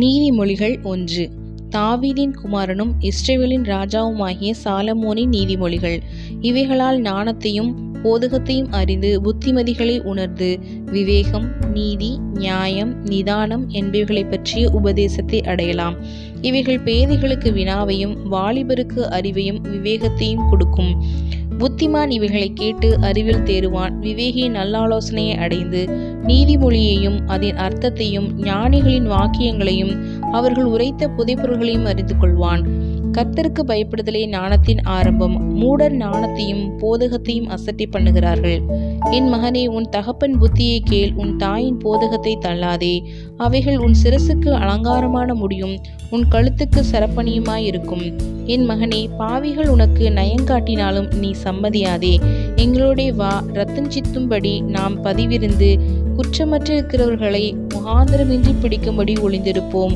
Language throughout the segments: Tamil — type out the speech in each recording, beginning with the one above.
நீதிமொழிகள் 1. தாவீதின் குமாரனும் இஸ்ரவேலின் ராஜாவுமாகிய சாலமோனின் நீதிமொழிகள். இவைகளால் ஞானத்தையும் போதகத்தையும் அறிந்து புத்திமதிகளை உணர்ந்து விவேகம், நீதி, நியாயம், நிதானம் என்பவைகளை பற்றிய உபதேசத்தை அடையலாம். இவைகள் பேதைகளுக்கு வினாவையும் வாலிபருக்கு அறிவையும் விவேகத்தையும் கொடுக்கும். புத்திமான் இவைகளை கேட்டு அறிவில் தேறுவான். விவேகி நல்லாலோசனையை அடைந்து நீதிமொழியையும் அதன் அர்த்தத்தையும் ஞானிகளின் வாக்கியங்களையும் அவர்கள் உரைத்த புதைப்பொருள்களையும் அறிந்து கொள்வான். கர்த்தருக்கு பயப்படுதலே ஞானத்தின் ஆரம்பம். மூடர் ஞானத்தையும் போதகத்தையும் அசட்டை பண்ணுகிறார்கள். என் மகனே, உன் தகப்பன் புத்தியை கேள், உன் தாயின் போதகத்தை தள்ளாதே. அவைகள் உன் சிரசுக்கு அலங்காரமான முடியும், உன் கழுத்துக்கு சரப்பணியுமாயிருக்கும். என் மகனே, பாவிகள் உனக்கு நயங்காட்டினாலும் நீ சம்மதியாதே. எங்களோடே வா, இரத்தம் சித்தும்படி நாம் பதிவிருந்து குற்றமற்றிருக்கிறவர்களை முகாந்திரமின்றி பிடிக்கும்படி ஒளிந்திருப்போம்.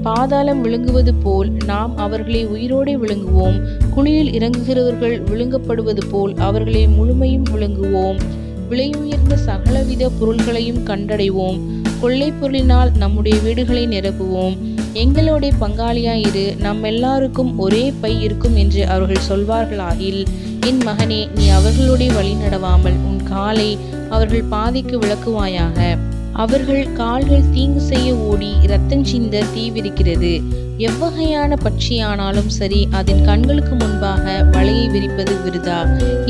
பாதாளம் விழுங்குவது போல் நாம் அவர்களை உயிரோடு விழுங்குவோம். குழியில் இறங்குகிறவர்கள் விழுங்கப்படுவது போல் அவர்களை முழுமையும் விழுங்குவோம். விலையுயர்ந்த சகலவித பொருள்களையும் கண்டடைவோம். கொள்ளை பொருளினால் நம்முடைய வீடுகளை நிரப்புவோம். எங்களோட பங்காளியாயிரு, நம் எல்லாருக்கும் ஒரே பை இருக்கும் என்று அவர்கள் சொல்வார்களாகில், என் மகனே, நீ அவர்களுடைய வழி நடவாமல் உன் காலை அவர்கள் பாதைக்கு விளக்குவாயாக. அவர்கள் கால்கள் தீங்கு செய்ய ஓடி இரத்தம் சிந்த தீவிரிக்கிறது. எவ்வகையான பட்சியானாலும் சரி, அதன் கண்களுக்கு முன்பாக வலையை விரிப்பது விருதா.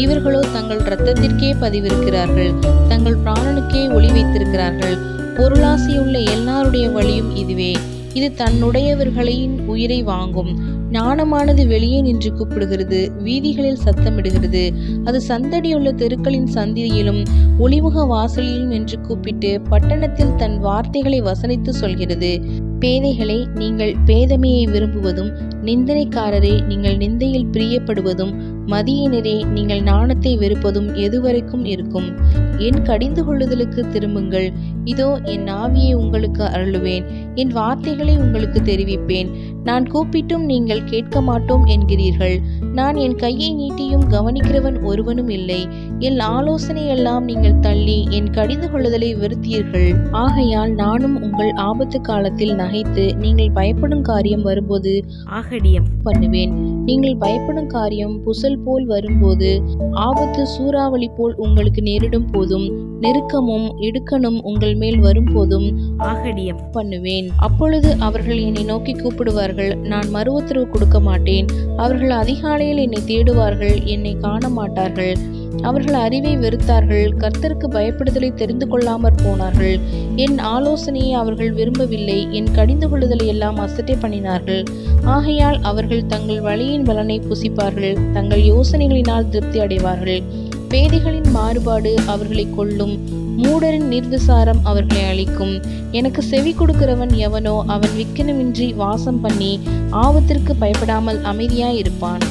இவர்களோ தங்கள் இரத்தத்திற்கே பதிவிருக்கிறார்கள், தங்கள் பிராணனுக்கே ஒளி வைத்திருக்கிறார்கள். பொருளாசையுள்ள எல்லாருடைய வழியும் இதுவே. இது தன்னுடையவர்களின் உயிரை வாங்கும். ஞானமானது வெளியே நின்று கூப்பிடுகிறது, வீதிகளில் சத்தமிடுகிறது. அது சந்தடியுள்ள தெருக்களின் சந்தியிலும் ஒளிமுக வாசலிலும் நின்று கூப்பிட்டு பட்டணத்தில் தன் வார்த்தைகளை வசனித்து சொல்கிறது. பேதைகளை, நீங்கள் பேதமையை விரும்புவதும், நிந்தனைக்காரரே, நீங்கள் நிந்தையில் பிரியப்படுவதும், மதியினரே, நீங்கள் நாணத்தை வெறுப்பதும் எதுவரைக்கும் இருக்கும்? என் கடிந்து கொள்ளுதலுக்கு திரும்புங்கள். இதோ என் ஆவியை உங்களுக்கு அருளுவேன், என் வார்த்தைகளை உங்களுக்கு தெரிவிப்பேன். நான் கூப்பிட்டும் நீங்கள் கேட்க மாட்டோம் என்கிறீர்கள். நான் என் கையை நீட்டியும் கவனிக்கிறவன் ஒருவனும் இல்லை. என் ஆலோசனை எல்லாம் நீங்கள் தள்ளி என் கடிந்து கொள்ளுதலை வெறுத்தீர்கள். ஆகையால் நானும் உங்கள் ஆபத்து காலத்தில் நகைத்து நீங்கள் பயப்படும் காரியம் வரும்போது ஆகடியம் பண்ணுவேன். நீங்கள் பயப்படும் காரியம் புசல் போல் வரும்போது, ஆபத்து சூறாவளி போல் உங்களுக்கு நேரிடும் போதும், நெருக்கமும் இடுக்கணும் உங்கள் மேல் வரும் போதும் ஆகடியம் பண்ணுவேன். அப்பொழுது அவர்கள் என்னை நோக்கி கூப்பிடுவார்கள், நான் மறு உத்தரவு கொடுக்க மாட்டேன். அவர்கள் அதிகாலையில் என்னை தேடுவார்கள், என்னை காண மாட்டார்கள். அவர்கள் அறிவை வெறுத்தார்கள், கர்த்தருக்கு பயப்படுதலை தெரிந்து கொள்ளாமற் போனார்கள். என் ஆலோசனையை அவர்கள் விரும்பவில்லை, என் கடிந்து கொள்ளுதலை எல்லாம் அசட்டை பண்ணினார்கள். ஆகையால் அவர்கள் தங்கள் வழியின் பலனை புசிப்பார்கள், தங்கள் யோசனைகளினால் திருப்தி அடைவார்கள். பேதைகளின் மாறுபாடு அவர்களை கொல்லும், மூடரின் நிர்விசாரம் அவர்களை அழிக்கும். எனக்கு செவி கொடுக்கிறவன் எவனோ அவன் விக்கினமின்றி வாசம் பண்ணி ஆபத்திற்கு பயப்படாமல் அமைதியாயிருப்பான்.